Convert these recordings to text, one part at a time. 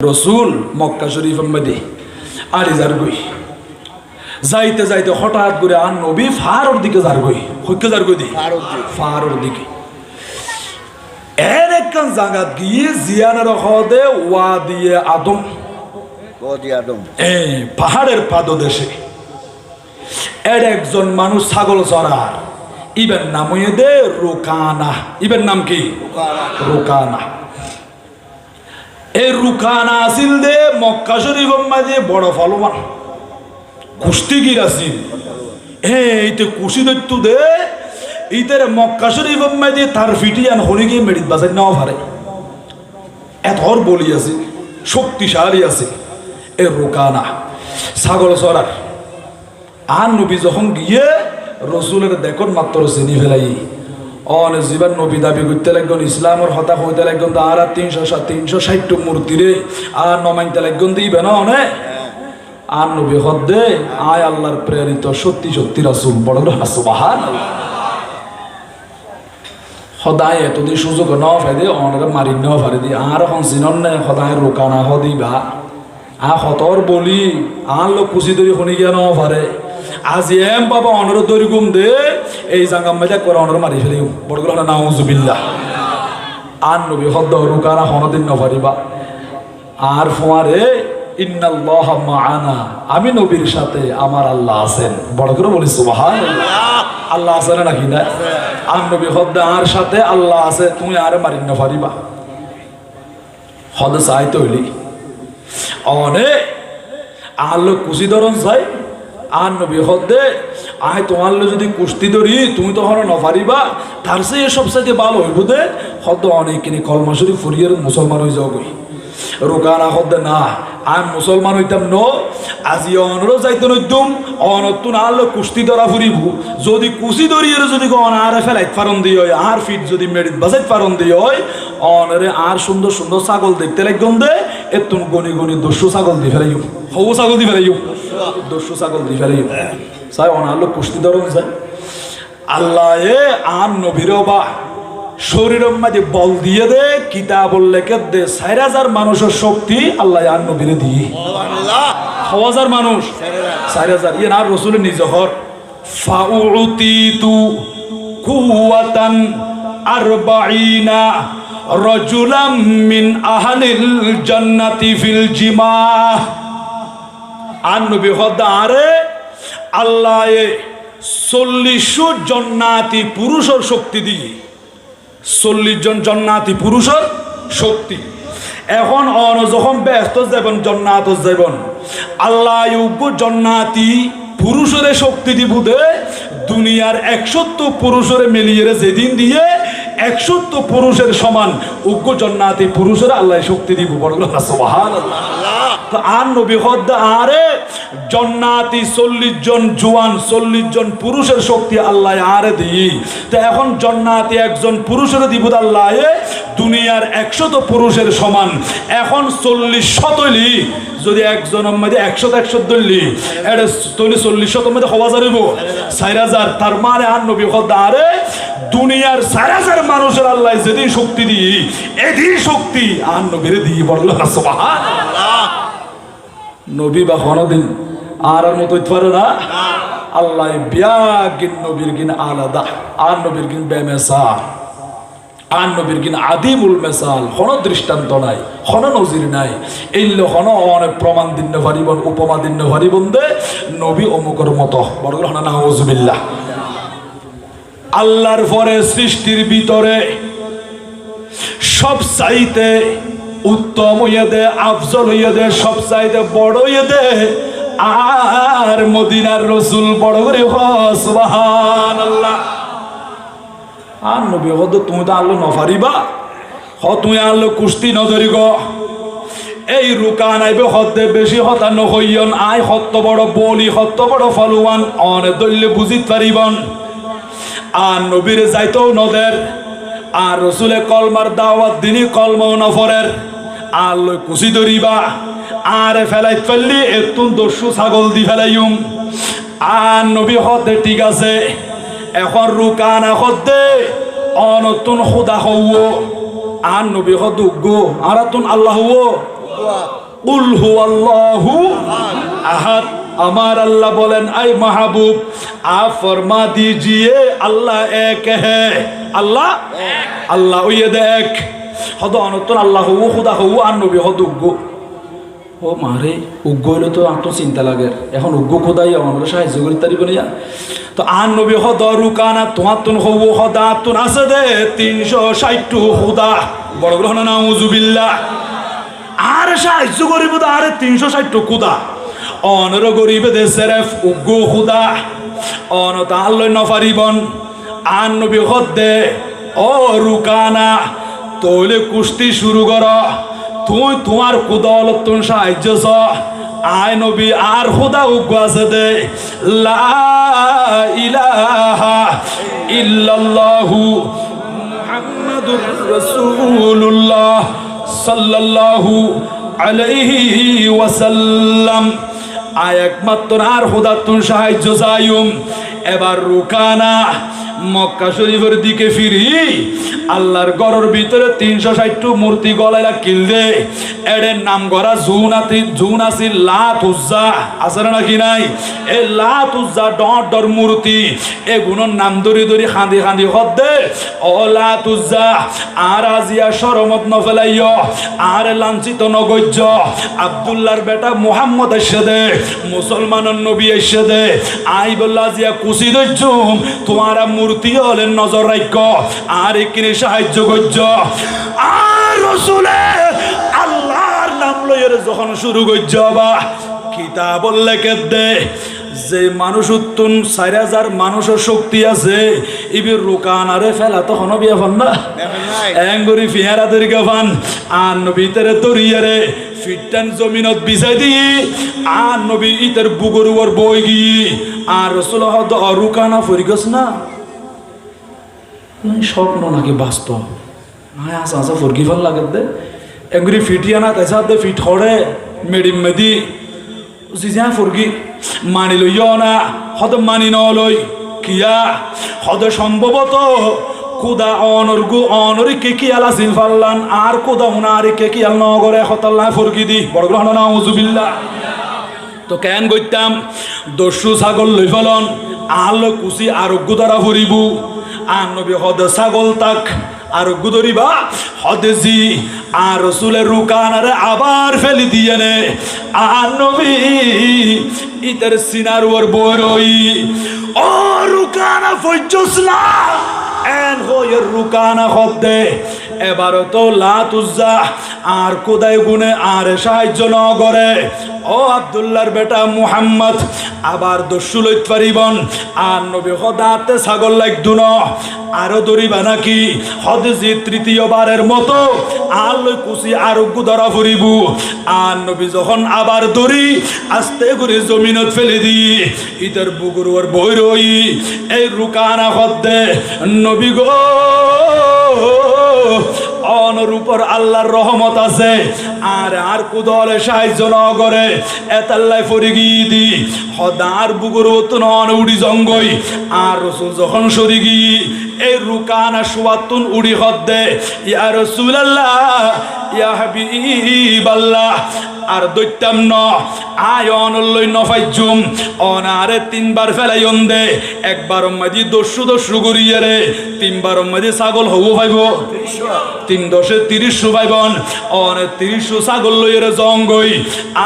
রসুল মক্কা শরীফের মধ্যে আরিজার গই যাইতে যাইতে হঠাৎ করে আর নবী ফারোর দিকে যার গই হইকে যার গই দি ফারোর দিকে এর একখান জায়গাত গিয়ে জিয়ানের হদে ওয়াদিয়ে আদম পাহাড়ের পাদদেশে এর একজন মানুষ ছাগল চড়ার ইবের নাম হইয়ে দে রুকানা। ইবের নাম কি? রুকানা। এই রুকানা আসিল দে মক্কা শরীফ মাঝে বড় ফলবান কুস্তিগির আসিল। এইতে কুশি দৈত্য দে ইতার মক্কা শরীফ মাঝে তার ফিটিয়ান হরি গিয়ে মেডিত বাজার নেওয়া পারে এত হর বলি আছে, শক্তিশালী আছে। এ রুকানা ছাগল চড়ার আর নবী যখন গিয়ে রসুলের দেখুন মাত্র চিনি ফেলাই অনেক জীবন নবী দাবি করতে লাগবেন, ইসলামের হতা হইতে লাগবেন আর 360 মূর্তিরে আর নমাইতে লাগবেন দিবে না অনেক আর নবী হদ্দে আয় আল্লাহর প্রেরিত সত্যি সত্যি রাসূল বড় সুবহানাল্লাহ। সদায় এতদিন সুযোগ ন ফাইদে অনেক মারি ন ফারি দি আর এখন চিনন নে সদায় রুকানা হদিবা আ হতর বলি আর লোক কুচি ধরি শুনি গিয়া ন ফারে আজি এম বাবা অনর দরি গুম দে এই জাঙ্গাম মাইজা করে অনর মারি ফেলি বড় করে নাউজুবিল্লাহ। আর নবী হদ্দ রুকানা হনদিন ন ফারিবা আর ফোয়ারে ইন্নাল্লাহা মাআনা, আমি নবীর সাথে আমার আল্লাহ আছেন। বড় করে বলি সুবহানাল্লাহ। আল্লাহ আছেন নাকি না? আর নবী হদ্দ আর সাথে আল্লাহ আছে, তুমি আর মারি ন ফারিবা হদ চাইতে হইলি অনে আল্লো কুচি ধরন চাই আর নবী হদ্দে আয় তোমার যদি কুস্তি ধরি তুমি তো হর নফারিবা তার সে এসব সাথে ভালো হইব দে হদ্দ অনেক কিনি কলমাসুরি ফুরিয়ে মুসলমান হয়ে যাও গই। রুকানা হদ্দে না আমি মুসলমান হইতাম ন আজি অনরও যাইতে নইতুম অনতুন আল্লো কুস্তি ধরা ফুরিব যদি কুচি ধরিয়ে যদি আরে ফেলাইত ফারন দিয়ে হয় আর ফিট যদি মেডিত বাজাইত ফারন দিয়ে হয় অনরে আর সুন্দর সুন্দর ছাগল দেখতে লাগম দে এতুন গনি গনি 200 ছাগল দি ফেলাইও হবু ছাগল দি ফেলাইও 200 ছাগল দি ফেলাইও চাই অনাল্লো কুস্তি ধরন যায় আল্লাহ এ আর নবীরও বা শরীরের মাঝে বল দিয়ে দে কিতাব লেখে দে 4000 মানুষের শক্তি আল্লাহ আর নবীরে দিয়ে 1000 মানুষ 4000 ইয়ে না রসুলের নিজ হর ফাউতিতু কুওয়াতান 40 রাজুলাম মিন আহলিল জান্নাতি ফিল জিমাহ। আর নবী হদ্দা আরে আল্লাহ 40 জান্নাতি পুরুষের শক্তি দিয়ে 40 জন জান্নাতি পুরুষের শক্তি এখন অন যখন ব্যস্ত যাবেন জান্নাত যাবেন আল্লাহ জান্নাতি পুরুষের শক্তি দিব দে দুনিয়ার 170 পুরুষের মিলিয়ে যেদিন দিয়ে 170 পুরুষের সমান উগ্র জান্নাতি পুরুষের আল্লাহ শক্তি দিব বড় সুবহানাল্লাহ। তো আর নবী হদ্দা আরে জান্নাতি 40 জন জওয়ান 40 জন পুরুষের শক্তি আল্লাহ আরে দিই তো এখন জান্নাতি একজন পুরুষের দিব আল্লাহ দুনিয়ার 100 পুরুষের সমান এখন 40 শতলি যদি একজনের মধ্যে 100 দলি এটা 40 মধ্যে হওয়া যাবে 4000 তার মানে আর নবী হদ্দা আরে দুনিয়ার 4000 মানুষের আল্লাহ যেদিন শক্তি দিই এদিন শক্তি আর নবীরে দিই বলল সুবহানাল্লাহ। নবী বা কোনদিন আর মতো পারে না আল্লাহ বিয়াগিন নবীর গিন আলাদা আর নবীর গিন বেমেসা আর নবীর গিন আদিমুল মেসাল কোন দৃষ্টান্ত নাই কোন নজির নাই এই কোন অনেক প্রমাণ দিন পারিবন উপমা দিন পারিবন দে নবী অমুকের মতো বড় না নাউজুবিল্লাহ। আল্লাহর পরে সৃষ্টির ভিতরে সব চাইতে উত্তম হইয়া দে আফজল হইয়া দে সব চাইতে বড় হইয়া দে আর মদিনার রসুল বড় করে সুবহানাল্লাহ। আর নবী হদ তুমি তো আল্লাহ নফারিবা তুমি আল্লাহ কুস্তি নধরি গো এই রুকান আইবে হদ্দে বেশি হতান্ন হইয়ন আয় হত্ত বড় বলি হত্ত বড় ফলুয়ান অনে দল্লে বুঝিত পারিবন আর নবীর যাইতেও নদের আর রসুলে কলমার দাওয়াত দিনই কলমাও নফরের আর লই কুচি ধরিবা আর ফেলাই ফেললি এতুন 200 ছাগল দি ফেলাইম আর নবী হদে ঠিক আছে এখন রুকানা হদে অনতুন খুদা হও আর নবী হদ গো আর তুন আল্লাহ কুল হুয়াল্লাহু আহাদ। আমার আল্লাহ বলেন, আই মাহবুব आप फरमा दीजिए अल्लाह एक है। अल्लाह अल्लाह ये देख हदो अनतन अल्लाह हो खुदा हो आन नबी हद उग्गो ও মারে উগ্গ হইলে তো আত্ম চিন্তা লাগে, এখন উগ্গ খোদাই আমরা সাহায্য করি তারি বলে তো আন নবী হদ রুকানা তোমার তুন হব হদা তুন আছে দে 360 খুদা বড় গ্রহণ নাউজুবিল্লাহ। আর সাহায্য করিব তো আরে 360 খুদা অনর গরিবে দে সেরেফ উগ্গ খুদা অন তাল্লয় নফারিবন আন নবী হদ দে ও রুকানা তোলে কুস্তি শুরু কর, তুই তোমার কুদলত তুমি সাহায্য আয় নবী আর খুদা উগ্গ আছে দে লা ইলাহা ইল্লাল্লাহু মুহাম্মাদুর রাসূলুল্লাহ সাল্লাল্লাহু আলাইহি ওয়াসাল্লাম। আয় একমাত্র আর খুদা তুমি সাহায্য চাইম। এবার রুকানা মক্কা শরীফের দিকে ফিরি, আল্লাহর ঘরের ভিতরে 360 মূর্তি গলাইলা কিল দে এর নাম গড়া জুনাসি লাত উজ্জা আছে নাকি নাই? এই লাত উজ্জা ডর মূর্তি এগুলোর নাম ধরি ধরি খাঁদি খাঁদি হদ দে ও লাত উজ্জা আর আজিয়া শরমত নফেলাইয় আর লাঞ্ছিত নগজ্য আব্দুল্লাহর বেটা মুহাম্মদ এসে দে মুসলমানের নবী এসে দে আই বললা জিয়া কুসি দজ্জুম তোমার মূর্তি হলেন নজর রাখ আর এখানে সাহায্য করছ। আর রাসূলে আল্লাহর নাম লইয়ে যখন শুরু করছ বা কিতাব লেখে দে যে মানুষ উত্তন 4000 মানুষের শক্তি আছে ইবির রুকানারে ফেলা তখন বিয়া ফান না এঙ্গরি ফিয়ারা তরিকা ফান আর নবীতের তরিয়ারে ফিটান জমিনত বিছাই দি আর নবী ইতের বুগর ওর বই গি আর রাসূল হদ রুকানা ফরিগস না স্বপ্ন নাকি বাস্তব না আসা আসা ফরগি ভাল লাগে দে এঙ্গরি ফিটিয়া না তাইসা দে ফিট হড়ে মেডিম মেদি জিজা ফরগি মানি লইও না হদ মানি নলই কিয়া হদ সম্ভবত খুদা অনরগু অনরিকে কি আলা সিল ফাল্লান আর খুদা উনারিকে কি আল নগরে হতাল্লাহ ফরগি দি বড় গ্রহণ নাউজুবিল্লাহ। তো কেন গইতাম দস্যু ছাগল লই ফেলন আলো কুচি আরোগ্য দ্বারা ফুরিবু আর নবী হদ ছাগল তাক আরোগ্য ধরিবা হদেজি আর রাসূলের রুকানারে আবার ফেলি দিয়ে নে আর নবী ইতার সিনার ওর বরই ও রুকানা ফজসলা এন হয়ে রুকানা হদে এবার তো লাত উজ্জা আর কোদায় গুনে আর সাহায্য ন করে ও আব্দুল্লাহর বেটা মুহাম্মদ আবার দস্যু লইত পারিবন আর নবী হদাতে ছাগল লাগদু ন আরো ধরিবা নাকি হদজি তৃতীয়বারের মতো আর লই কুচি আরোগ্য ধরা ফুরিব আর নবী যখন আবার ধরি আস্তে করে জমিনত ফেলে দি ইতার বুগুর ওর বই রই এই রুকানা হদে নবী গো অনর উপর আল্লাহর রহমত আছে আর আর কুদলে সাহায্য ন করে এতাল্লাই ফরিগি দি হদার বুগুর নন উড়ি জঙ্গই আর রাসূল যখন সরিগি এই রুকানা সুয়াতুন উড়ি হদে ইয়া রাসূলুল্লাহ ইয়া হাবিবাল্লাহ আর দৈত্যাম ন আয়ন লই নফাইজুম অনারে 3 বার ফেলাইন দে একবার মাঝি দস্যু করিয়ে রে 3 বার মাঝি ছাগল হবো পাইব 3 দশে 30 পাইবন অনে 30 ছাগল লইরে জঙ্গই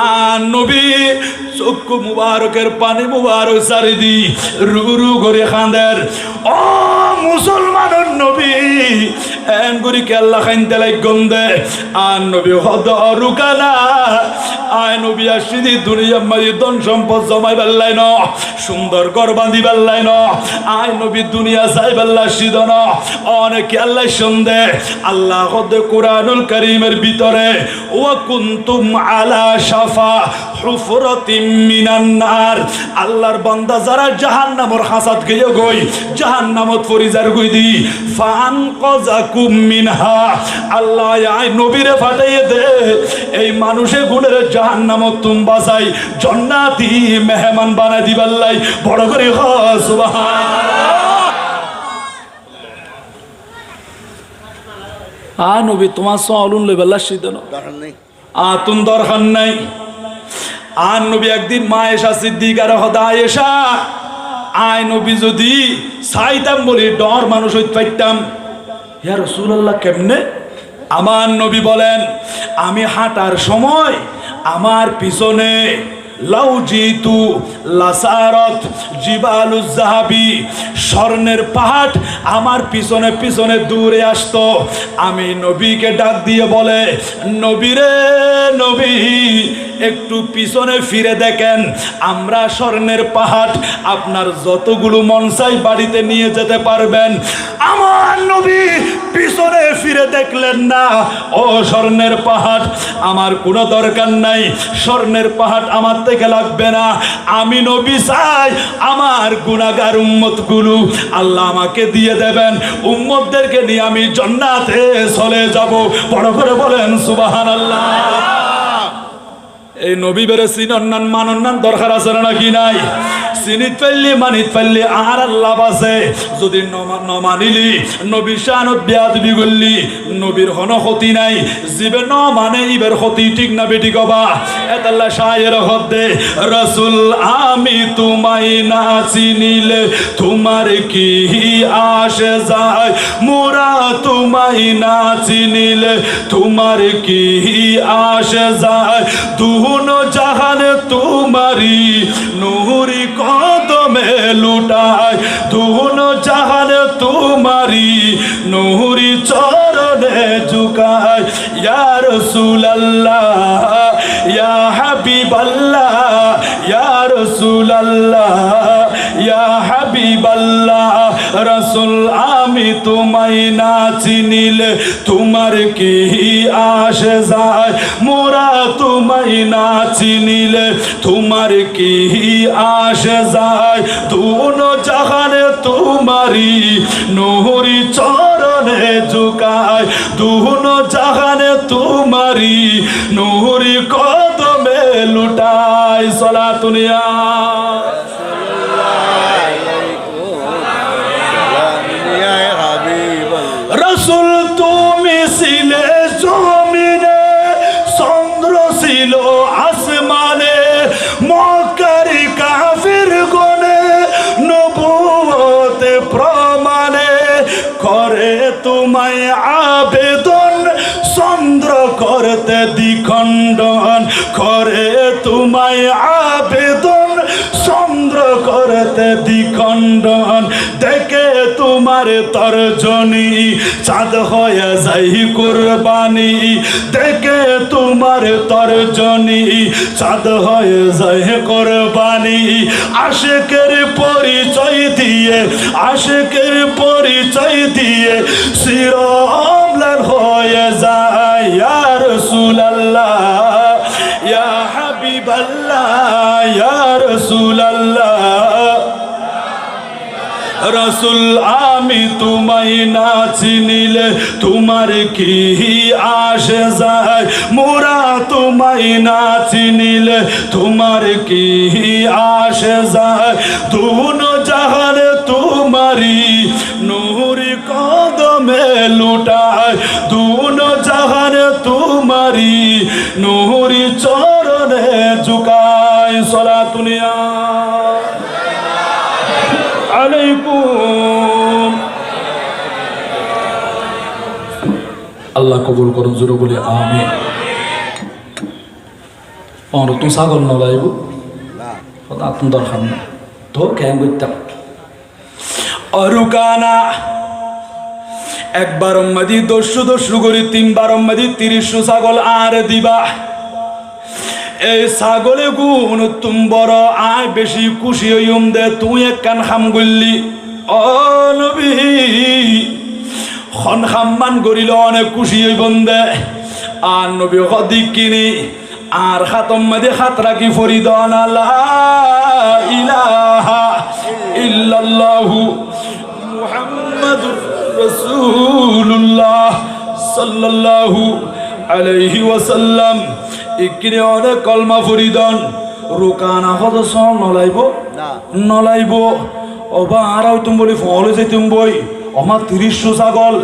আর নবী চক্ষু মুবারকের পানি মুবারক সারি দি রু করে খান্দের ও মুসলমানের নবী এন করি কেল্লা খাইতে লাগন দে আর নবী হদ রুকানা আয় নবী আসিদি দুনিয়া মাঝে ধন সম্পদ জমাই বেল্লাই ন সুন্দর ঘর বাঁধি বেল্লাই ন আয় নবী দুনিয়া যাই বেল্লা সিদ ন অনেক আল্লাহ সন্দে আল্লাহ হদ কুরআনুল কারীমের ভিতরে ওয়া কুনতুম আলা শাফা হুফরাতিম মিনান নার আল্লাহর বান্দা যারা জাহান্নামের হাসাত গিয়ে গই জাহান্নামত ফরিজার গই দি ফান কযাকুম মিনহা আল্লাহ আয় নবীরে ফাটাইয়ে দে এই মানুষে গুণের জাহান্নামত তুম বাঁচাই জান্নাতি মেহমান বানাই দিবাল্লাই বড় করে সুবহানাল্লাহ। নবী তোমার সলুন লইবাল্লা সিদ্ধ আতুন দরকার নাই। আর নবী একদিন মা এসা সিদ্দিকার হদা এসা আয় নবী যদি চাইতাম বলি ডর মানুষ হইতে পাইতাম। ইয়া রাসূলুল্লাহ কেমনে? আমার নবী বলেন আমি হাঁটার সময় আমার পিছনে লাউজিতু লাসারত জিবালুজ যাহাবি, স্বর্ণের পাহাড় আমার পিছনে পিছনে দূরে আসতো। আমি নবীকে ডাক দিয়ে বলে নবী রে নবী একটু পিছনে ফিরে দেখেন, আমরা স্বর্ণের পাহাড় আপনার যতগুলো মন চাই বাড়িতে নিয়ে যেতে পারবেন। আমার নবী পিছনে ফিরে দেখলেন না। ও স্বর্ণের পাহাড় আমার কোনো দরকার নাই, স্বর্ণের পাহাড় আমার থেকে লাগবে না। আমি নবী চাই আমার গুনাহগার উম্মতগুলো আল্লাহ আমাকে দিয়ে দেবেন, উম্মতদেরকে নিয়ে আমি জান্নাতে চলে যাব। বড় করে বলেন সুবহানাল্লাহ। এই নবী বেরে চিনন্নান মানন্নান দরকার আছে নাকি নাই? চিনিত পারলি মানিত পারলি আর আল্লাহ আছে। যদি নমানিলি নবীর শানত বেয়াদবি করলি নবীর কোনো ক্ষতি নাই। জীবে ন মানে ইবের ক্ষতি ঠিক না বেটি কবা। এতাল্লা শায়ের হদে রাসূল আমি তোমায় না চিনিলে তোমার কি আসে যায়, মোরা তোমায় না চিনিলে তোমার কি আসে যায়। দুনো জাহানে তোমারি নূরি কদমে লুটায়, দুনো জাহানে তোমারি নূরি চরণে ঝুকায়। ইয়া রাসূলুল্লাহ ইয়া হাবিবাল্লাহ ইয়া রাসূলুল্লাহ ইয়া হাবিবাল্লাহ। রাসূল আমি তোমায় না চিনিলে তোমার কি আসে যায়, মোরা তোমায় না চিনিলে তোমার কি আসে যায়। দুনো জাহানে তোমারি নূরি চরণে ঝুকায়, দুনো জাহানে তোমারি নূরি কদমে লুটায়। সালাতুন ইয়া রাসূল তুমি ছিলে জমিনে, চন্দ্র ছিল আসমানে, মক্কারি কাফির গনে নবুয়তে প্রমাণে করে তোমায় আবেদন, চন্দ্র করতে দ্বিখণ্ডন করে তোমায় আবেদন, চন্দ্র করতে দ্বিখণ্ডন। দেখে তোমার তর্জনী চাঁদ হয়ে যাই কুরবানি, দেখে তোমার তর্জনী চাঁদ হয়ে যায় কুরবানি। আশিকের পরিচয় দিয়ে আশিকের পরিচয় দিয়ে শিরোমলাল হয়ে যায়। ইয়া রাসূলুল্লাহ ইয়া হাবিবাল্লাহ ইয়া রাসূলুল্লাহ। রাসূল আমি তোমায় না চিনিলে তোমার কি আসে যায়, মোরা তোমায় না চিনিলে তোমার কি আসে যায়। দুনো জাহানে তোমারি নূরি কদমে লুটায়, দুনো জাহানে তোমারি নূরি চরণে ঝুকায়। সালাতুন ইয়া আলাইকুম। আল্লাহ কবুল করুন, জোরে বলি আমিন। নতুন ছাগল নলাইব আপনার দরকার না তো কেন করতাম। অরুকানা একবার মাদি দস্যু করি, তিনবার মাদি ৩০ ছাগল আর দিবা। এই ছাগলে গুণ তুম বড় আয় বেশি খুশি হইম দে তুই এক কান খাম গল্লি। ও নবী খন খাম্মান করিল অনেক খুশি হইবন দে। আর নবী সদিক কিনি আর খাতম মাদি খাত রাখি ফরিদন লা ইলাহা ইল্লাল্লাহু মুহাম্মাদুর রাসূলুল্লাহ সাল্লাল্লাহু আলাইহি ওয়াসাল্লাম। ইকিনে অনেক কলমা ফরিদন রোকানা হদ সল নলাইব নলাইব। অবা আরাও তুমি বলি ফলে যে তুমি বই আমার ৩০ ছাগল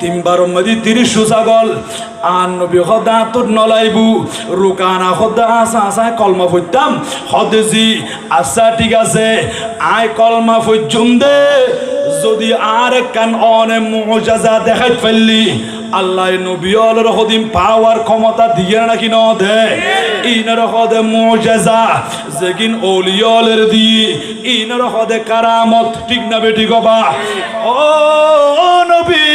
তিনবার মদি 30 ছাগল আন নবী খদা তোর নলাইবু রুকানা খদা আসা আসা কলমা পড়তাম হদেজি আচ্ছা ঠিক আছে আয় কলমা পড়ছুম দে যদি আর কান অনে মুজাজা দেখাই ফেললি আল্লাহ নবী অলর হদিম পাওয়ার ক্ষমতা দিয়ে নাকি ন দে ইনার হদে মুজাজা যেকিন ওলিয়লের দি ইনার হদে কারামত ঠিক না বেটি গবা ও নবী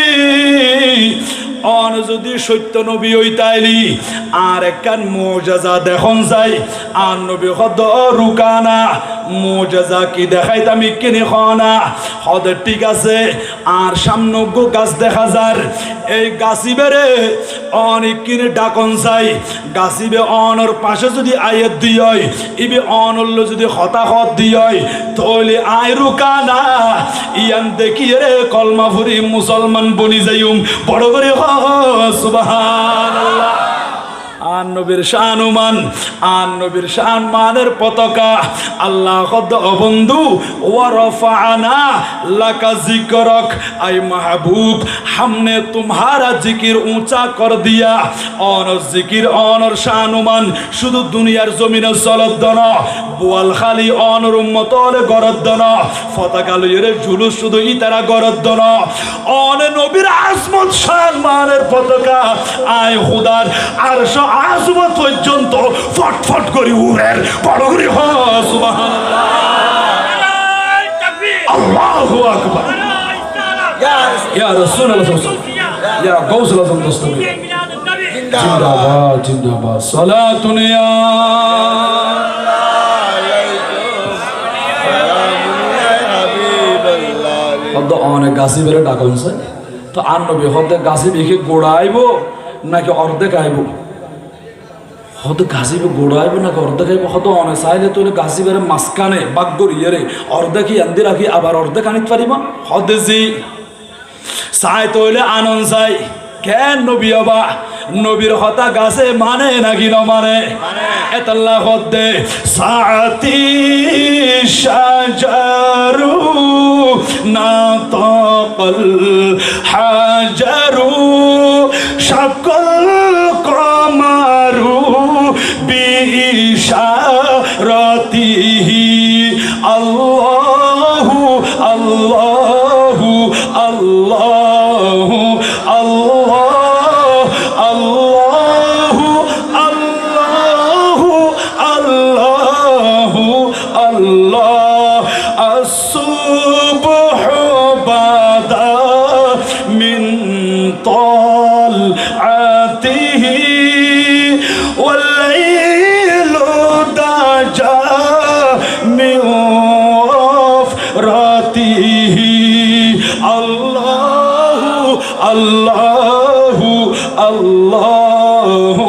অন যদি সত্য নবী হইতাইলি আর একখান মুজাজা দেখুন যাই আর নবী হদ রুকানা মুজাজা কি দেখাইতাম কিনে খানা হদ ঠিক আছে আর সামনে গাছ দেখা যার এই গাছিবেরে অনেক কিনে ডাকন যাই গাছিবে অনর পাশে যদি আয়ের দিয় ইবে অনল্য যদি হতাহত দিয় তাহলে আয় রুকানা ইয়ান দেখিয়ে রে কলমা ফুরি মুসলমান বনি যাইম বড় করে সুবহানাল্লাহ আন নবীর শানুমান আন নবীর শানমানের পতাকা আল্লাহ কদ বন্ধু ওয়া রাফানা লাকা যিকরক আই মাহবুব हमने तुम्हारा जिकिर ऊंचा कर दिया और जिकिर और शानुमान শুধু দুনিয়ার জমিনে চলদ না বোয়াল খালি অনর উম্মতর গরদ না পতাকা লইরে জুলুস শুধু ইতারা গরদ না অন নবীর আজমত শানমানের পতাকা আয় খুদার আরশ আজমত পর্যন্ত ফটফট করে উড়ের বড় করে হ সুবহানাল্লাহ আল্লাহু আকবার ইয়া রাসূলুল্লাহ ইয়া গাউসুল আযম দস্তগীর জিন্দাবাদ জিন্দাবাদ সালাতুন ইয়া হদ অনেক গাছি বেড়ে ডাকনছে তো আর নবী হদ গাছি দেখে গোড়াইব নাকি অর্ধেক আইব হদ গাছি গোড়াইব নাকি অর্ধেক আইব হদ অনেক চাইলে তোলে গাছি বেড়ে মাঝখানে বাগ্যর ইয়েরে অর্ধেকই আন্দি রাখি আবার অর্ধেক আনিতে পারিবা হদ জি চাই তৈলে আনন্দ চাই কেন নবী অবা নবীর হতা গাছে মানে নাকি ন মানে এতাল্লাহ হদ্দে সাতি শাজারু না তাকাল হাজারু শাকল কমারু বিইশারাতিহি আল্লাহু আল্লাহু আল্লাহু আল্লাহু আল্লাহু আল্লাহু আল্লাহ আসুবহু বাদা মিন তালআতিহি ওয়াল লাইলু দাজা মিন রাতিহি আল্লাহু আল্লাহু আল্লাহু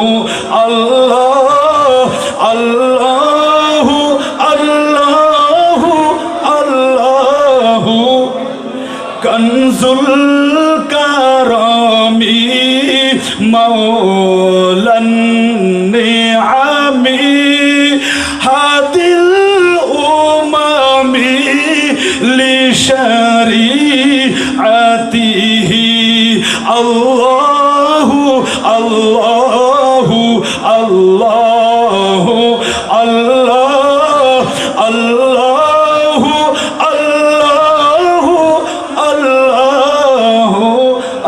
আল্লাহ আল্লাহু আল্লাহু আল্লাহু কনজুল কারামি মাওলান নিআমি হাদিল উমামি লিশারিআতিহি আল্লাহু আল্লাহু আল্লাহু আল্লাহ আল্লাহু আল্লাহু আল্লাহু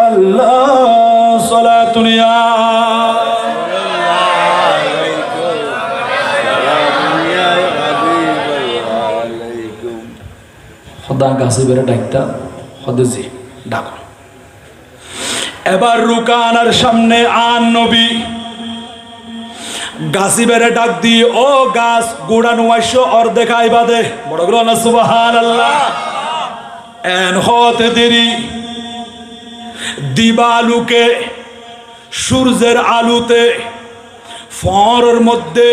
আল্লাহ সালাতুন ইয়া খোদা গাছে বেড়ে ডাকতা হদেজি ডাক এবার রুকানার সামনে আন নবী গাছি বেড়ে ডাক দিয়ে ও গাছ গোড়া নোয়াইশ অর্ধেক আইবাদে বড় গুলো না সুবহানাল্লাহ এন হতে দেরি দিবালুকে সূর্যের আলোতে ফরের মধ্যে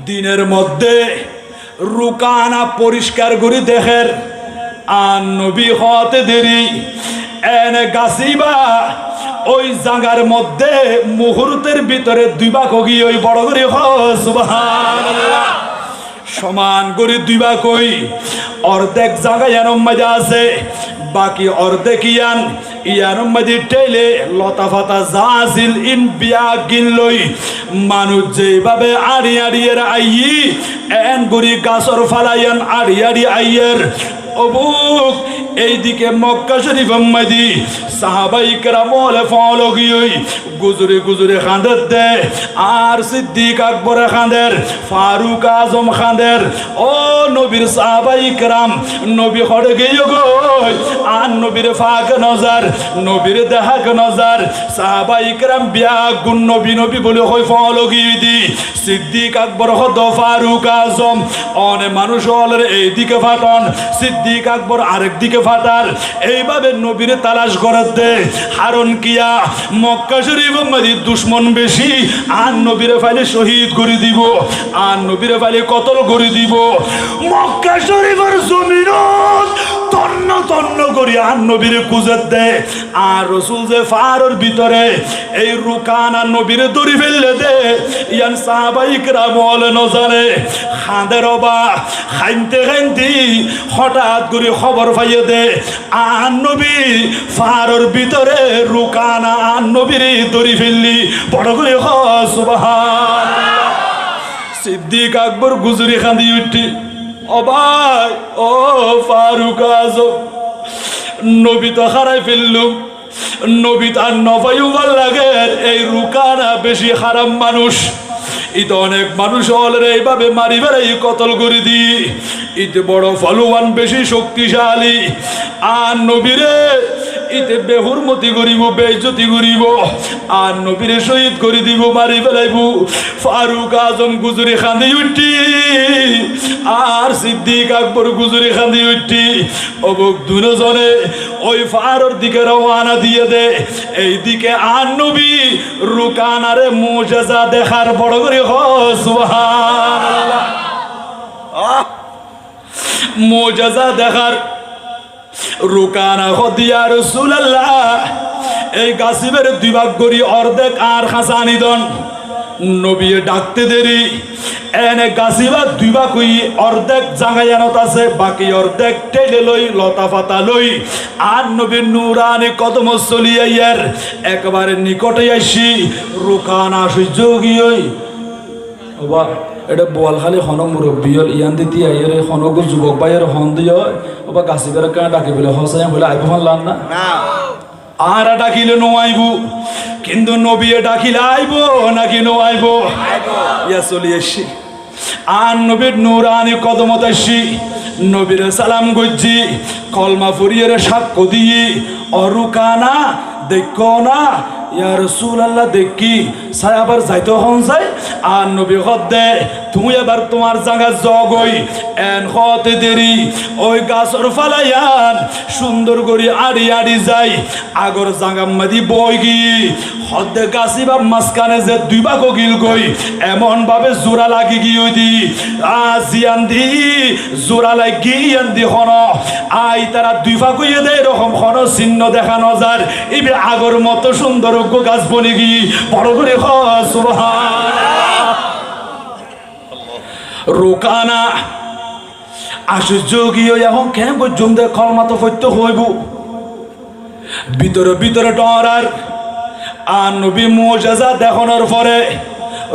দিনের মধ্যে রুকানা পরিষ্কার করে দেখের আন নবী হতে দেরি এনে গাছিবা ওই জায়গার মধ্যে মুহূর্তের ভিতরে দুইবা কগি ওই বড় করে সুবহানাল্লাহ সমান করে দুইবা কই অর্ধেক জায়গা ইয়ানোর মাঝে আছে, বাকি অর্ধেক ইয়ানোর মাঝে টেলে লতা ফাতা জাজিল ইন বিয়া গিনলই মানুষ যেভাবে আড়ি আড়িয়ের আইয়ি এন গুড়ি গাছর ফালাইয়ান আড়ি আড়ি আইয়ের অবুক এইদিকে মক্কা শরীফ মাদি সাহাবাই কেরামল ফলো গিয়ে গুজরে গুজরে খাঁদের দে আর সিদ্দিক আকবরে খাঁদের ফারুক আজম খাঁদের ও নবীর সাহাবাই কেরাম নবী হরে গিয়ে গই আর নবীর ফাঁক নজর নবীর দেহাক নজর সাহাবাই কেরাম বিয়া গুণ নবী নবী বলে হয় ফলো গিয়ে দি সিদ্দিক আকবর হদ ফারুক আজম অনেক মানুষ হলের এইদিকে ফাটন সিদ্দিক আকবর আরেক দিকে ফাটার এইভাবে নবীর তালাশ করার দে হারন কিয়া মক্কা শরীফ মাদি দুশ্মন বেশি আর নবীরে ফাইলে শহীদ করে দিব আর নবীরে ফাইলে কতল করে দিব মক্কা শরীফের জমিনত তন্ন তন্ন করি আর নবীরে কুজত দে আর রসুল যে ফারর ভিতরে এই রুকান আর নবীরে দড়ি ফেললে দে ইয়ান সাহাবাই কেরাম বলে নজারে খাঁদের অবা খাইনতে খাইনতে হঠাৎ করে খবর পাইয়ে দে আর নবী ফারর ভিতরে রুকান আর নবীরে দড়ি ফেললি বড় করে সুবহানাল্লাহ সিদ্দিক আকবর গুজরি খাঁদি উঠি অবাই ও ফারুক আজম নবী তো হারাই ফেললুম নবী তার নবায়ু ভাল লাগে এই রুকানা বেশি খারাপ মানুষ ইতে অনেক মানুষ হলের এইভাবে মারি বেড়াই কতল করে দি ইতে বড় ফলওয়ান বেশি শক্তিশালী আর নবীরে ইতে বেহুরমতি করিব বেইজ্জতি করিব আর নবীরে শহীদ করে দিব মারি ফেলাইব ফারুক আজম গুজরি খাঁদি উঠি আর সিদ্দিক আকবর গুজরি খাঁদি উঠি অবুক দুজনে ওই ফারর দিকে রওয়ানা দিয়ে দে এইদিকে আর নবী রুকানারে মুজিজা দেখার বড় করে সুবহানাল্লাহ মুজিজা দেখার রুকানা হদিয়া রাসূলুল্লাহ এই গাছিবের দুই ভাগ করি অর্ধেক আর খাসানি দন নবী ডাকতে দেরি এনে গাছিবা দুই ভাগ হই অর্ধেক জাঙ্গায়ানত আছে বাকি অর্ধেক টেলে লই লতা পাতা লই আর নবীর নূরানি কদম চলিয়াইয়ার একবারে নিকটে আসি রুকানা সহ্য গিয়ে ওবা এটা বোয়ালখালী খন মুরব্বী হল ইয়ান দিতি আইয়ের খনক যুবক ভাইয়ের হন দিয়ে ওবা গাছিবের কেন ডাকি বলে হসাই বলে আইব ফানলাম না আর ডাকিলে নো আইব কিন্তু নবী ডাকিলে আইব নাকি নো আইব ইয়া চলি আসি আর নবীর নূরানি কদমত আসি নবীর সালাম গজ্জি কলমা ফুরিয়ের সাক্ষ্য দিয়ে অরুকানা দেখো না ইয়া রাসূলুল্লাহ দেখি সাহাবার যাইতো হন যায় আর নবী দে তুমি এবার তোমার জায়গা জগই এন হতে দেরি ওই গাছর ফালাইয়ান সুন্দর করে আড়ি আড়ি যাই আগর জাঙ্গাম মাদি বই গি হদে গাছি বা মাঝখানে যে দুই ভাগ গিল গই এমন ভাবে জোড়া লাগি গিয়ে দি জিয়ান দি জোড়া লাগি ইয়ান দি হন আই তারা দুই ভাগ হইয়ে দেয় এরকম হন চিহ্ন দেখানো যার এবে আগর মতো সুন্দর গাছ বনে গি বড় করে সুবহানাল্লাহ রুকানা আশ্চর্য গিয়ে এখন কেন পর্যন্ত কলমা তো ফৈত্য হইব ভিতরে ভিতরে ডরার আর নবী মুজিজা দেখানোর পরে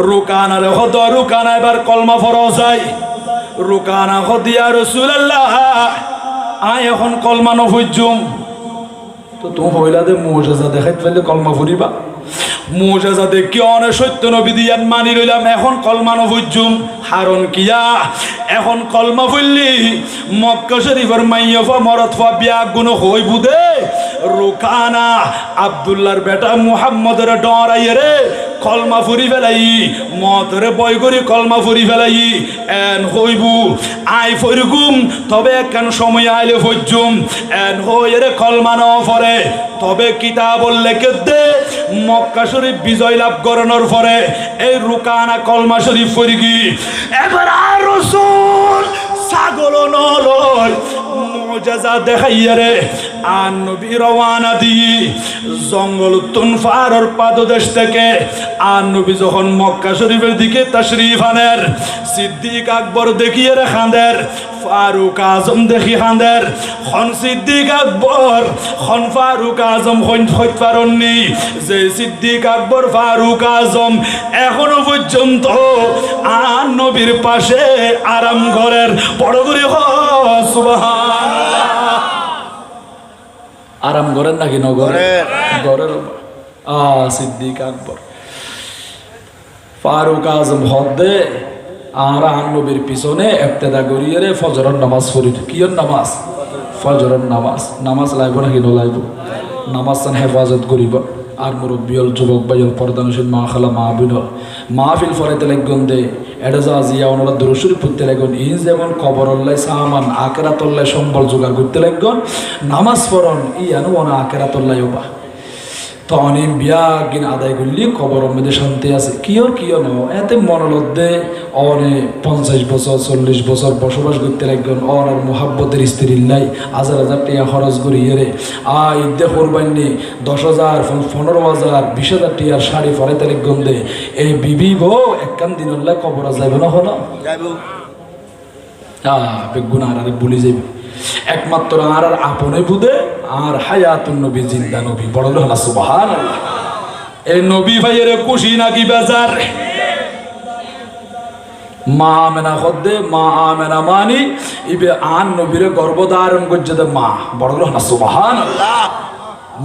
রুকানার হদ রুকানা এবার কলমা ফরজ যায় রুকানা হদিয়া রাসূলুল্লাহ আয় এখন কলমা নফুজুম তো তুমি হইলা দে মুজিজা দেখাইতে পারলে কলমা ফুরিবা মুজিজা দেখি অনেক সত্য নবী দিয়ান মানি রইলাম এখন কলমা নফুজুম হারন কিয়া এখন কলমা ফুললি মক্কা শরীফের মাইয়ফা মরতফা বিয়া গুণ হইবু দে রুকানা আব্দুল্লাহর বেটা মুহাম্মদের ডরাইয়ে রে কলমা ফুরি ফেলাই মতরে বয় করি কলমা ফুরি ফেলাই এন হইবু আই ফরিগুম তবে কেন সময় আইলে ফজুম এন হইরে কলমা ন ফরে তবে কিতাব লেখে দে মক্কা শরীফ বিজয় লাভ করানোর পরে এই রুকানা কলমা শরীফ ফরি গি এবার আর রাসূল ছাগল নলয় মুজিজা দেখাইয়া রে আর নবী রওয়ানা দিয়ে জঙ্গল তুনফারর পাদদেশ থেকে আর নবী যখন মক্কা শরীফের দিকে তাশরীফ আনেন, সিদ্দিক আকবর দেখিয়ে খাঁদের, ফারুক আজম দেখি খাঁদের, খন সিদ্দিক আকবর খন ফারুক আজম হইতে পারেননি যে সিদ্দিক আকবর ফারুক আজম এখনো পর্যন্ত আর নবীর পাশে আরাম ঘরের বড় করে সুবহানাল্লাহ। আরাম ঘরের নাকি নগরের? ঘরের। সিদ্দিক আকবর ফারুক আজম হদ্দে আর নবীর পিছনে ইবতেদা করিয়ে রে ফজরের নামাজ পড়ি। কিয়র নামাজ? ফজরের নামাজ। নামাজ লাইব নাকি নলাইব? নামাজ হেফাজত করিব। আর মুরব্বিয়ল যুবক বাইল পর্দানশীল মা খালা মা বিনল মাহফিল ফরাইতে লাগন দে এটা যা জিয়া ওনারা দরুশুরি পড়তে লাগন, ই যেমন কবরল্লাই সামান আকেরাতল্লাই সম্বল জোগাড় করতে লাগন, নামাজ পড়ন ই আনো ওনা আকেরাতল্লাই ওবা তো অনেক বিয়া গিন আদায় করলি কবরের মধ্যে শান্তি আছে। কিয় ন এতে মনলদ্দে অনে 50 বছর 40 বছর বসবাস করতে লাগবেন, অনার মোহাব্বতের স্ত্রীর লাই 1000 টাকা খরচ করি এরে ঈদে কোরবানি 10,000 15,000 20,000 টাকার শাড়ি ফরাইতে লাগবেন দে এই বিবি বউ একখান দিন কবরা যাবে না হলো বেগুন আর বলি যাবে একমাত্র আর আপনে বুদে আর হায়াতুন নবী জিন্দা নবী বড় হলো সুবহানাল্লাহ। এই নবী ভাইয়ের খুশি নাকি বেজার? মা আমেনা হদ্দে মা আমেনা মানি ইবে আন নবীর গর্ভধারণ করছে মা বড় হলো সুবহানাল্লাহ।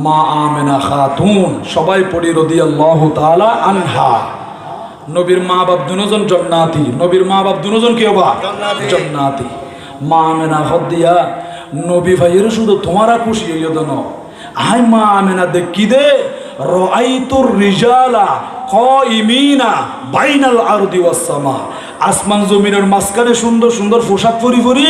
মা আমেনা খাতুন সবাই পড়ি রাদিয়াল্লাহু তাআলা আনহা। নবীর মা বাপ দুজন জান্নাতি, নবীর মা বাপ দুজন কি হবা? জান্নাতি। মা আমেনা হদ্দিয়া নবী ভাইয়ের শুধু তোমারা খুশি হইয়া দেন, আই মা আমেনা দেখি দে রাআইতুর রিজালা কাইমিনা বাইনাল আরদি ওয়াস সামা, আসমান জমিনের মাঝখানে সুন্দর সুন্দর পোশাক পরি পরি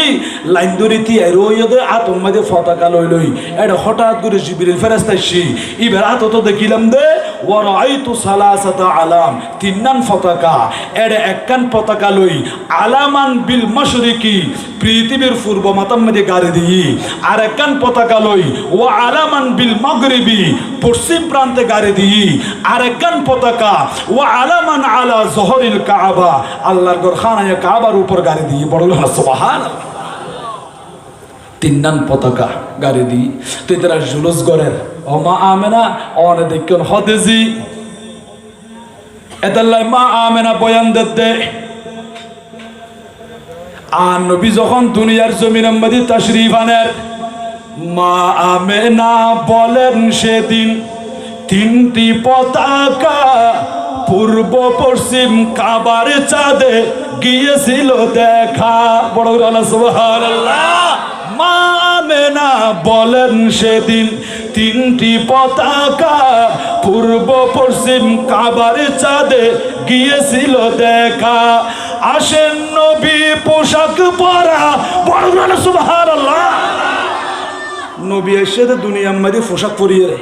লাইন ধরে তিয়াই রইয়া দে আতর মাঝে পতাকা লই লই এটা হঠাৎ করে জিবরিল ফেরেশতা আসি এবার আত তো দেখিলাম দে ওয়া রাআইতু সালাসাতা আলাম তিননান পতাকা এটা একখান পতাকা লই আলামান বিল মাশরিকি পৃথিবীর পূর্ব মাতার মধ্যে গাড়ি দিই, আর একখান পতাকা লই ওয়া আলামান বিল মাগরিবি পশ্চিম প্রান্তে গাড়ি দিই, আর একখান পতাকা ওয়া আলামান আলা জহরিল কাবা আল্লাহর ঘর খানায় কাবার উপর গাড়ি দিই বড় হলো সুবহানাল্লাহ। তিননান পতাকা গাড়ি দিই তুই তারা জুলুস গরের ও মা আমেনা অনে দেখুন হদেজি এতাল্লাই মা আমেনা বয়ান দে আর নবী যখন দুনিয়ার জমিনের মধ্যে তাশরীফ আনেন মা আমেনা বলেন সেদিন তিনটি পতাকা পূর্ব পশ্চিম কাবার চাঁদে গিয়েছিল দেখা বড় সুবহানাল্লাহ। মা আমেনা বলেন সেদিন তিনটি পতাকা পূর্ব পশ্চিম কাবার চাঁদে গিয়েছিল দেখা, আসেন নবী পোশাক পরা বড় সুবহানাল্লাহ। নবী এসে দুনিয়ার মধ্যে পোশাক পরিয়ে রে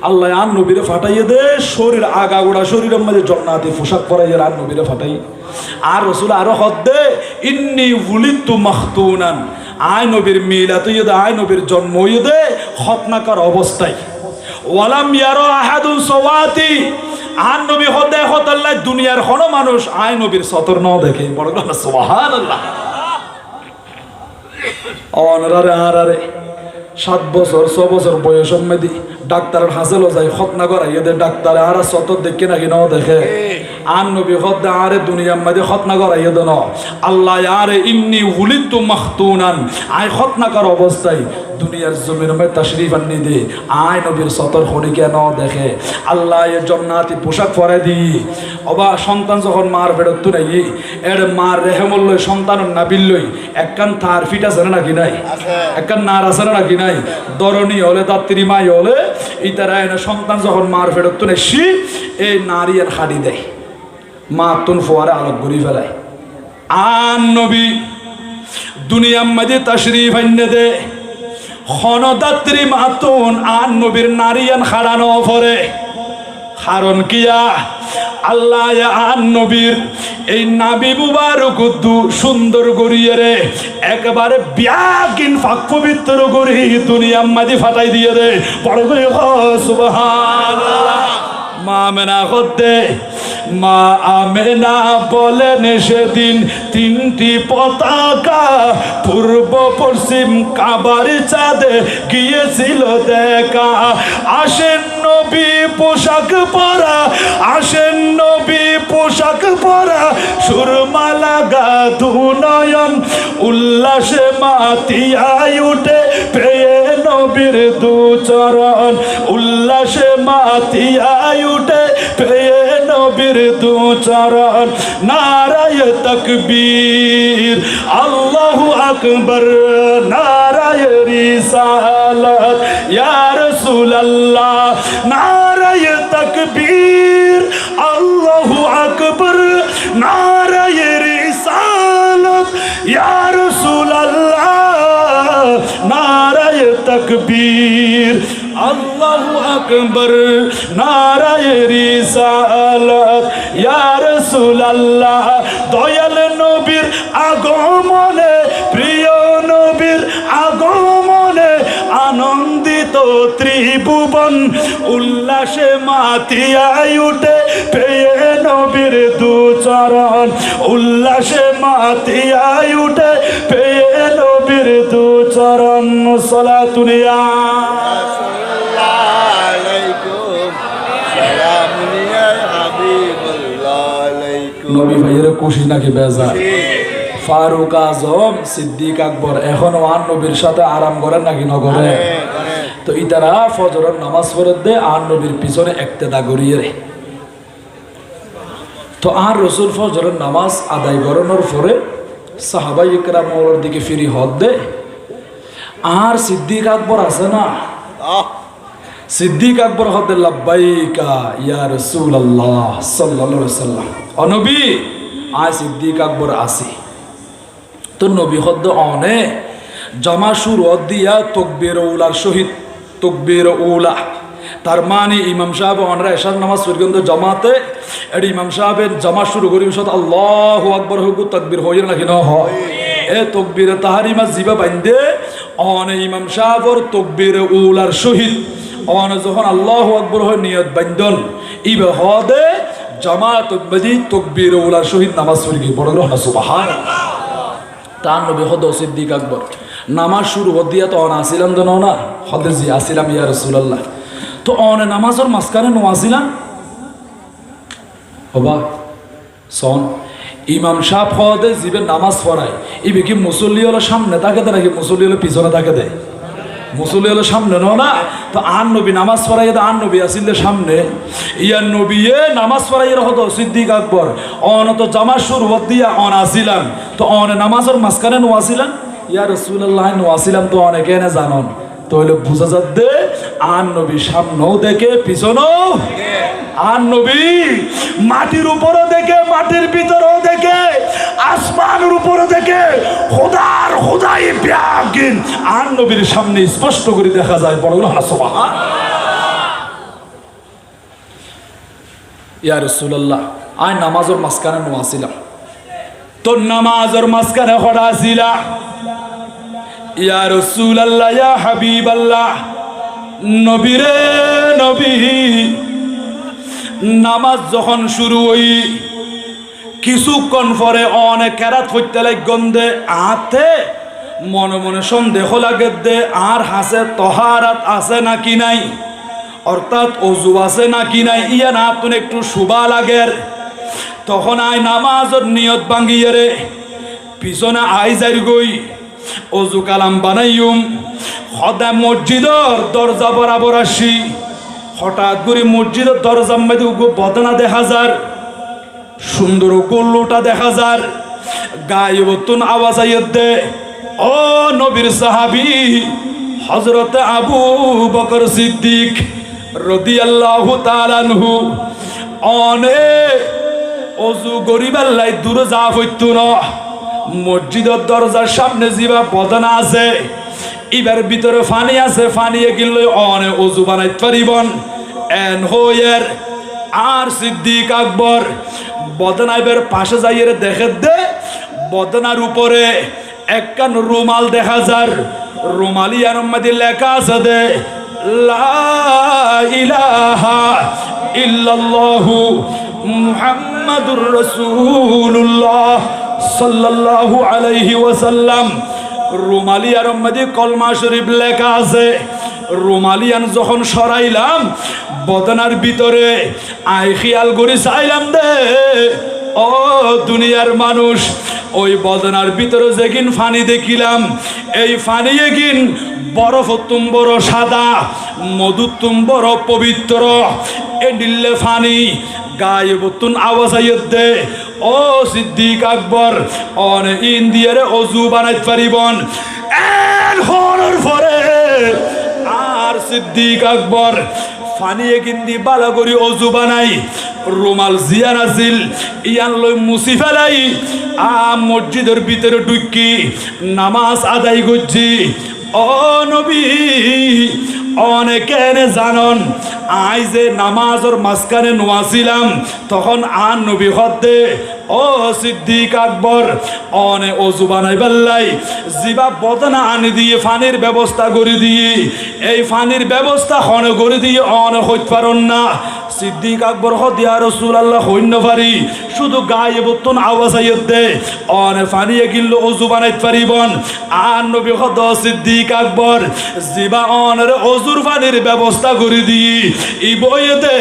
আল্লাহ আর নবীরে ফাটাইয়ে দে শরীর আগাগোড়া শরীরের মধ্যে জান্নাতি পোশাক পরাইয়ে আর নবীরে ফাটাই আর রাসূল আরো হদ্দে ইন্নী উলিদতু মাখতুনান আয় নবীর মিলাদ ইয়ে দে আয় নবীর জন্ম ইয়ে দে খতনাকার অবস্থায় ওয়ালাম ইয়ারা আহাদুন সাওয়াতি আর নবী হদ্দে হতাল্লাহ দুনিয়ার কোনো মানুষ আয় নবীর সতর ন দেখে বড় সুবহানাল্লাহ। অনরারে আরারে 7 বছর 6 বছর বয়সের মধ্যে ডাক্তারের হাসেলও যায় খতনা করাইয়ে দে ডাক্তারে আর সতর দেখে নাকি ন দেখে আর নবী হদ্দে আরে দুনিয়ার মধ্যে খতনা করাইয়ে দেন আল্লাহ আরে ইন্নী উলিদতু মাখতুনান আয় খতনাকার অবস্থায় দুনিয়ার জমিনের মধ্যে তাশরীফ আনি দে আয় নবীর সতর খনিকে ন দেখে আল্লাহ এর জান্নাতি পোশাক পরাই দি অবা সন্তান যখন মার বেড়ত নাই এর মার রেহেমল লই সন্তানের নাবিল লই একখান তার ফিট আছে নাকি নাই একখান নার আছে নাকি নাই দরণী হলে দাত্রী মাই হলে ইতারা এনে সন্তান যখন মার ফেরত নাই সি এই নারী আর হাড়ি দেয় মা তুন ফোয়ারে আলোক ঘুরি ফেলায় আন নবী দুনিয়ার মাঝে তাশরীফ আইনে দে খনদাত্রী মাতুন আন নবীর নারী আন খাড়ানো পরে কারণ কিয়া আল্লাহ আন নবীর এই নাবি মুবারক সুন্দর করিয়ে রে একেবারে বিয়াগিন ফাক পবিত্র করি দুনিয়ার মাঝে ফাটাই দিয়ে রে পড়বে সুবহানাল্লাহ। মা আমেনা করতে মা আমেনা বলেন সেদিন তিনটি পতাকা পূর্ব পশ্চিম কাবার চাঁদে গিয়েছিল দেখা। আসেন নবী পোশাক পরা, আসেন নবী পোশাক পরা, সুরমা লাগা দুনয়ন উল্লাসে মাতিয়ায় উঠে পেয়ে নবীর দু চরণ, উল্লাসে মাতিয়ায় উঠে পেয়ে নবীর দু চরণ। নারায়ে তাকবীর আল্লাহু আকবার, নারায়ে রিসালাত ইয়া রাসূলুল্লাহ, নারায়ে তাকবীর আল্লাহু আকবার, নারায়ে রিসালাত ইয়া রাসূলুল্লাহ, নারায়ে তাকবীর আল্লাহু আকবার, নারায়ে রিসালাত ইয়া রাসূলুল্লাহ। দয়াল নবীর আগমনে, প্রিয় নবীর আগমনে আনন্দিত ত্রিভুবন, উল্লাসে মাতিয়ায় উঠে পেয়ে নবীর দু চরণ, উল্লাসে মাতিয়ায় উঠে পেয়ে নবীর দু চরণ। সালাতুন ইয়া নবী ভাইয়ের খুশি নাকি বেজার? ফারুক আজম সিদ্দিক আকবর এখনো আন নবীর সাথে আরাম করেন নাকি নগরে? তো ইতারা ফজরের নামাজ পড়ে দে আন নবীর পিছনে ইক্তেদা করিয়ে রে। তো আর রসুল ফজরের নামাজ আদায় করানোর পরে সাহাবাই ইকরামের দিকে ফিরি হদ দে। আর সিদ্দিক আকবর আছে না, সিদ্দিক আকবর হতে লাব্বাইকা ইয়া রাসূলুল্লাহ সাল্লাল্লাহু আলাইহি সাল্লাম, ও নবী আয় সিদ্দিক আকবর আসি। তো নবী হদ্দ অনে জমা শুরু দিয়া তকবীর উলার শহীদ, তকবীর উলা তার মানে ইমাম সাহেব অনরা এশার নামাজ পর্যন্ত জমাতে এটি ইমাম সাহেবের জমা শুরু করি সত আল্লাহু আকবার হুকু তাকবীর হইল নাকি না হয়? এ তকবীর তাহারিমা জিবা বাইন্দে অনে ইমাম সাহেবর তকবীর উলার শহীদ অনে যখন আল্লাহু আকবার হয় নিয়ত বাইন্দন ইবে হদে জামাত মজি তকবীর উলার শহীদ নামাজ পড়ি বড় না সুবহানাল্লাহ। তার নবী হদ সিদ্দিক আকবর নামাজ শুরু হদিয়া তো অন আসিলাম তো না হদে জি আসিলাম ইয়া রাসূলুল্লাহ। তো অনে নামাজের মাঝখানে নো আসিলাম বাবা সন ইমাম সাহেব হদে জিবে নামাজ পড়ায় ইবে কি মুসল্লি হলো সামনে তাকে দেয় নাকি মুসল্লি হলো পিছনে তাকে দেয়? মুসল্লি হলো সামনে না। তো আন নবী নামাজ পড়াই আন নবী আসিলে সামনে ইয়ার নবী নামাজ পড়াই হতো সিদ্দিক আকবর অন তো জামা শুরু দিয়া অন আসিলাম। তো অনে নামাজের মাঝখানে নো আসিলাম ইয়া রাসূলুল্লাহ নো আসিলাম। তো অনেকে না জানন তো হইলে বুঝা যাচ্ছে আন নবী সামনেও দেখে পিছনেও, আন নবী মাটির উপরও দেখে মাটির ভিতরেও দেখে আসমানের উপরও দেখে খোদার খোদাই ব্যাগিন আন নবীর সামনে স্পষ্ট করে দেখা যায়। বড় সুবহানাল্লাহ। ইয়া রাসূলুল্লাহ আয় নামাজের মাঝখানে নো আসিলাম। তো নামাজের মাঝখানে হড়া আসিলা ইয়া রাসূলুল্লাহ ইয়া হাবিবাল্লাহ, নবী রে নবী নামাজ যখন শুরু হই কিছুক্ষণ পরে অনেক কেরাত হইতে লাগ গন্ধে আতে মনে মনে সন্দেহ লাগে দে আর হাসে তহারাত আছে নাকি নাই, অর্থাৎ অজু আছে নাকি নাই, ইয়া না তুন একটু শুবা লাগের। তখন আয় নামাজের নিয়ত ভাঙ্গিয়ে রে পিছনে আই যাই গই অজু কালাম বানাইম সদা মসজিদর দরজা বরাবর আসি। হঠাৎ করে মসজিদের দরজা মধ্যে বদনা দেখা যার, সুন্দর কল্লুটা দেখা যার, গায়ে বতুন আওয়াজ আইয়ে দে ও নবীর সাহাবী হযরতে আবু বকর সিদ্দিক রাদিয়াল্লাহু তাআলা আনহু অনে অজু গরিবার লাই দূরে যা হইতো না মসজিদের দরজার সামনে জিবা বদনা আছে এবার ভিতরে পানি আছে, পানি গিললে অনে অজু বানাইতে পারিবন এন হইয়ের আর সিদ্দিক আকবর বদনাইবের পাশে যাইয়ে দেখে দে বদনার উপরে একখান রুমাল দেখা যার রুমালিয়ার মধ্যে লেখা আছে দে লা ইলাহা ইল্লাল্লাহু মুহাম্মাদুর রাসূলুল্লাহ সাল্লাল্লাহু আলাইহি ওয়াসাল্লাম। রুমালিয়ার মধ্যে কলমা শরীফ লেখা আছে। রুমালিয়ান যখন সরাইলাম বদনার ভিতরে আই খেয়াল করে চাইলাম দে ও দুনিয়ার মানুষ, ওই বদনার ভিতরে যেগিন ফানি দেখিলাম এই ফানি এগিন বরফ তুম বড় সাদা, মধু তুম বড় পবিত্র। এ নিল্লে ফানি গায়ে বতুন আওয়াজ দে ও সিদ্দিক আকবর অন ইন্দিয়ারে অজু বানাইতে পারিবন। এর হরর পরে আর সিদ্দিক আকবর ফানিয়ে কিন্দি বালা করি অজু বানাই রুমাল জিয়ান আছিল ইয়ান লই মুসি ফেলাই মসজিদের ভিতরে ঢুকি নামাজ আদায় করছি। ও নবী অনেকে জানন আই যে নামাজের মাঝখানে নোয়াছিলাম তখন আন নবী হদ্দে ও সিদ্দিক আকবর অনে অজু বানাই বেল্লাই জিবা বদনা আনি দিয়ে ফানির ব্যবস্থা করে দিয়ে এই ফানির ব্যবস্থা হনে করে দিয়ে অনে হইতে পারন না। সিদ্দিক আকবর হদিয়া রাসূলুল্লাহ হইন্য পারি শুধু গায়ে বতুন আওয়াজ দে অনে ফানিয়ে গিল্লো অজু বানাইতে পারিবন। আর নবী হদ সিদ্দিক আকবর জিবা অনের অজুর ফানির ব্যবস্থা করে দিয়ে ইবয়েতে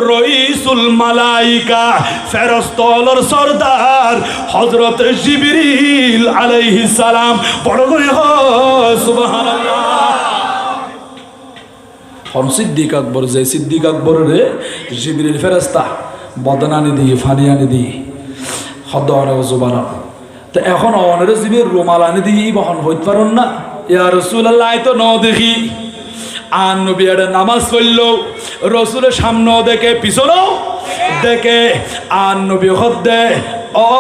রইসুল মালাইকা ফেরেশতার সরদার হযরত জিবরিল আলাইহিস সালাম বড় করে সুবহানাল্লাহ। হন সিদ্দিক আকবর যে সিদ্দিক আকবরের জিবরিল ফেরেশতা বদন আনি দিয়ে ফানি আনি দিয়ে হদ অনে ওযু বানান। তো এখন অনের জিবির রুমাল আনি দিয়ে বহন হইতে পারন না। ইয়া রাসূলুল্লাহ তো ন দেখি আর নবী এর নামাজ পড়লো রসুলের সামনেও দেখে পিছনেও দেখে আর নবী হদ্দে ও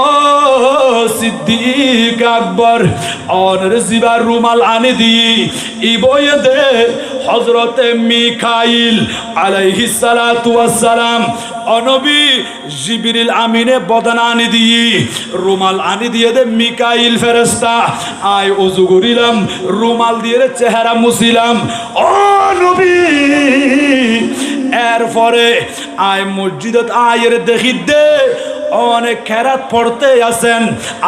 সিদ্দিক আকবর অনের জিবার রুমাল আনি দি ইবয়ে দে হযরতে মিকাইল আলাইহিস সালাতু ওয়াস সালাম অনবী জিবরিল আমিনে বদন আনি দিয়ে রুমাল আনি দিয়ে দে মিকাইল ফেরেশতা আই ওযু করিলাম রুমাল দিয়ে চেহারা মুছিলাম। ও নবী এরপরে আই মসজিদত আয়ের দেখি দে অনেক খেরাত পড়তে আছেন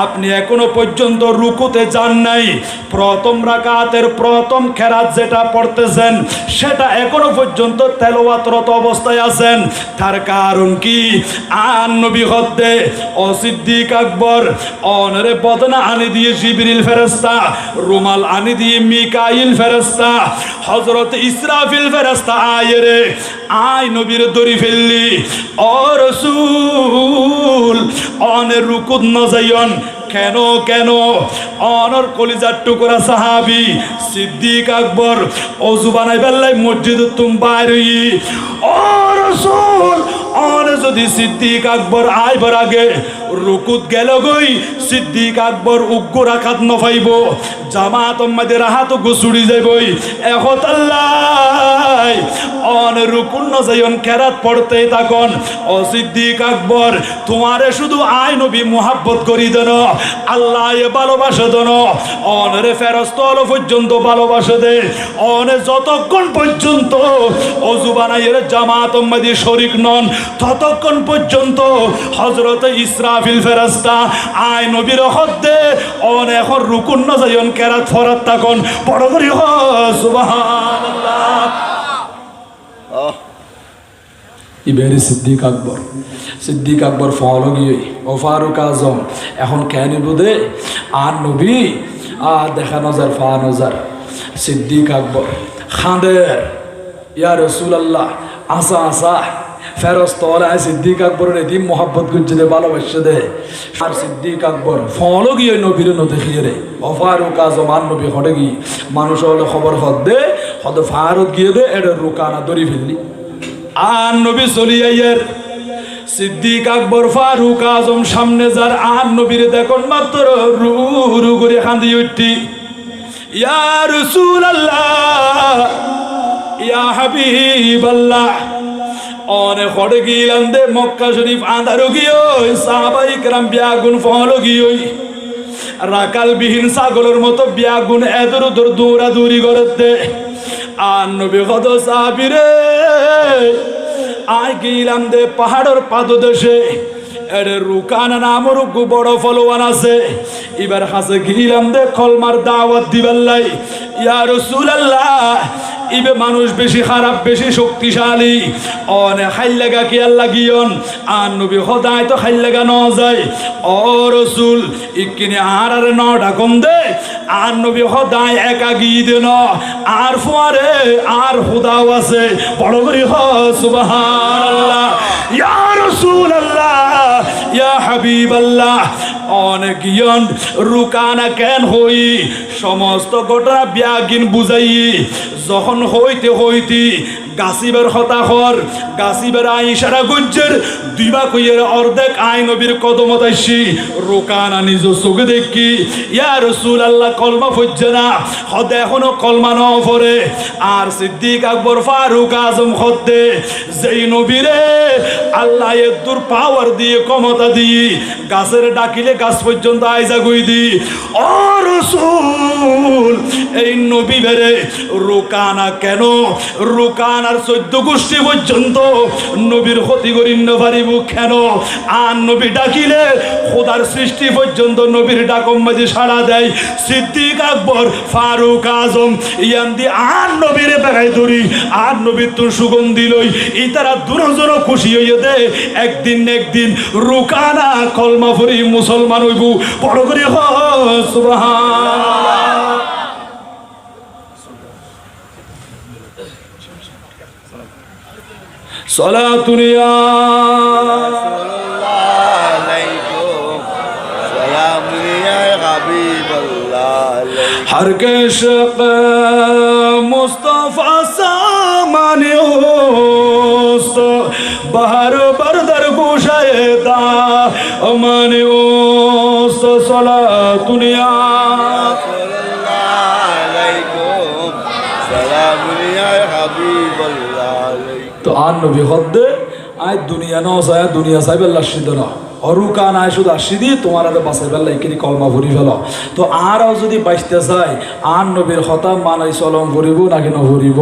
আপনি এখনো পর্যন্ত রুকুতে যান নাই। প্রথম রাকাতের প্রথম খেরাত যেটা পড়তেছেন সেটা এখনো পর্যন্ত তেলাওয়াতরত অবস্থায় আছেন। তার কারণ কি আন নবী হদ্দে ও সিদ্দিক আকবর অনরে বদনা আনি দিয়ে জিবরিল ফেরেশতা রুমাল আনি দিয়ে মিকাইল ফেরেশতা হযরত ইসরাফিল ফেরেশতা আয়রে আই নবীর দড়ি ফেললি ও রাসূল অনের রুকুত নজাইন কেন কেন অনর কলিজার টুকরা সাহাবি সিদ্দিক আকবর ওযু বানাই বেল্লাই মসজিদ তুম বাইরে ও রাসূল অনে যদি সিদ্দিক আকবর আইবার আগে রুকুত গেল গই সিদ্দিক আকবর উগ্র রাখাত নফাইব জামাত আমাদের হাত গুছুড়ি যাইবই এখন আল্লাহ অন রুকুন নজাইন কেরাত পড়তে থাকুন। ও সিদ্দিক আকবর তোমারে শুধু আই নবী মুহাব্বত করি দেন আল্লাহ ভালোবাসে দেন অনরে ফেরেশতা পর্যন্ত ভালোবাসে দে অনে যতক্ষণ পর্যন্ত ওযু বানাইয়ের জামাত আমাদের শরীক নন ততক্ষণ পর্যন্ত হযরত ইসরাফিল ফেরেশতা আই নবীর হদ্দে অন এখন রুকুন নজাইন কেরাত ফরাত থাকুন বড় করে সুবহানাল্লাহ। ইবেরি সিদ্দিক আকবর ফলো গিয়ে ও ফারুক আজম এখন কেন বোধে আর নবী আর দেখা নজর ফা নজর সিদ্দিক আকবর খাঁদের ইয়া রাসূলুল্লাহ আসা আসা ফেরেশতা সিদ্দিক আকবরের এদিন মোহাব্বত করছে দে ভালোবাসে দে আর সিদ্দিক আকবর ফলো গিয়ে নবীর নদেখিয়ে রে ও ফারুক আজম আর নবী হটে গিয়ে মানুষ হলে খবর হদ দে হদ ফারুক গিয়ে দে এটা রুকানা দড়ি ফেললি আর নবী চলিয়াইয়ের সিদ্দিক আকবর ফারুক আজম সামনে যার আর নবীরে দেখুন মাত্র রু রু করে কাঁদি উঠি ইয়া রাসূলুল্লাহ ইয়া হাবিবাল্লাহ অনে খড়ে গিলাম দে মক্কা শরীফ আন্ধারো গিয়ে সাহাবাই কেরাম বিয়াগুন ফলো গিয়ে রাকাল বিহীন ছাগলের মতো বিয়াগুন এদর উদর দৌড়াদৌড়ি করতে আর নবী কত সাহাবীরে আয় গিলাম দে পাহাড়ের পাদদেশে এরে রুকানা নামর বড় ফলোয়ান আছে এবার হাসে গিলাম দে কলমার দাওয়াত দিবাল্লাই ইয়া রাসূলুল্লাহ ইবে মানুষ বেশি খারাপ বেশি শক্তিশালী অনে খাইলাগা কি আল্লাহ গিয়ন আর নবী খোদায় তো খাইলাগা ন যায় ও রাসূল ইকিনে আর ন ডাকম দে আর নবী খোদায় একা গিয়ে দেন আর ফুয়ারে আর খুদাও আছে বড় করে হ সুবহানাল্লাহ ইয়া রাসূলুল্লাহ ইয়া হাবিবাল্লাহ অনেক গিয়ন রুকানা কেন হই সমস্ত ঘটনা বিয়াগিন বুঝাই যখন হইতে হইতে গাছিবের হতাহর গাছিবের আইসারা গুজ্জের দুইবা কইয়ের অর্ধেক আই নবীর কদমত আইসি রোকানা নিজ চোখে দেখি ইয়া রাসূলুল্লাহ কলমা ফজ্জে না হদে এখনো কলমা ন পড়ে আর সিদ্দিক আকবর ফারুক আজম হদে যেই নবীরে আল্লাহ এদুর পাওয়ার দিয়ে ক্ষমতা দিয়ে গাছের ডাকিলে গাছ পর্যন্ত আইজা গুই দি ও রাসূল এই নবী বেরে রোকানা কেন রোকানার 14 গোষ্ঠী পর্যন্ত নবীর ক্ষতি করি না পারিব কেন আর নবী ডাকিলে খোদার সৃষ্টি পর্যন্ত নবীর ডাকম মাঝে সাড়া দেয় সিদ্দিক আকবর ফারুক আজম ইয়ান্দি আর নবীরে বেড়াই ধরি আর নবীর তোর সুগন্ধি লই এই তারা দুজন খুশি হইয়ে দে একদিন রোকানা কলমা পড়ি মুসলমান হইব বড় করে হ সুবহানাল্লাহ সালাতুন ইয়া রাসূলুল্লাহ আলাইকুম সালামুন ইয়া হাবিবাল্লাহ হর কে শক মুস্তাফা সামানে ওস্ত বাহার বরদর গোশায়ে দা মানে ওস্ত সালাতুন ইয়া রাসূলুল্লাহ আলাইকুম সালামুন ইয়া হাবিবাল্লাহ তো আর নবী হদ্দে আয় দুনিয়া ন যায় দুনিয়া চাইবে লাসিদ না অরুকান আয় শুধু আসি দি তোমার আরো বাঁচাই ফেললা এখানে কলমা ভরি ফেল তো আরও যদি বাঁচতে চায় আর নবীর হতা মানাই চলন ভরিব নাকি নভরিব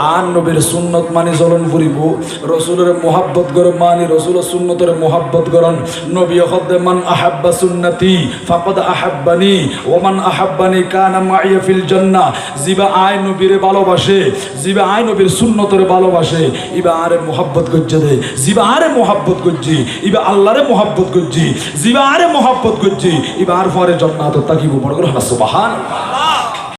আর নবীর সুন্নত মানি চলন ভরিব রসুলের মোহাব্বত গরম মানি রসুলের সুন্নতের মোহাব্বত গরম নবী হদ্দে মান আহাব্বা সুন্নতি ফাকাদ আহাব্বানি ওমান আহাব্বানি কানা মাইয়া ফিল জান্নাহ জিবা আয় নবীরে ভালোবাসে জিবা আয় নবীর সুন্নতের ভালোবাসে ইবা আরে মোহাব্বত করছে দে জিবা আরে মোহাব্বত করছি ইবা আল্লাহরে মোহাব্বত করছি জিবা আরে মোহাব্বত করছি ইবা আর পরে জান্নাত তাকিব বড় করে সুবহানাল্লাহ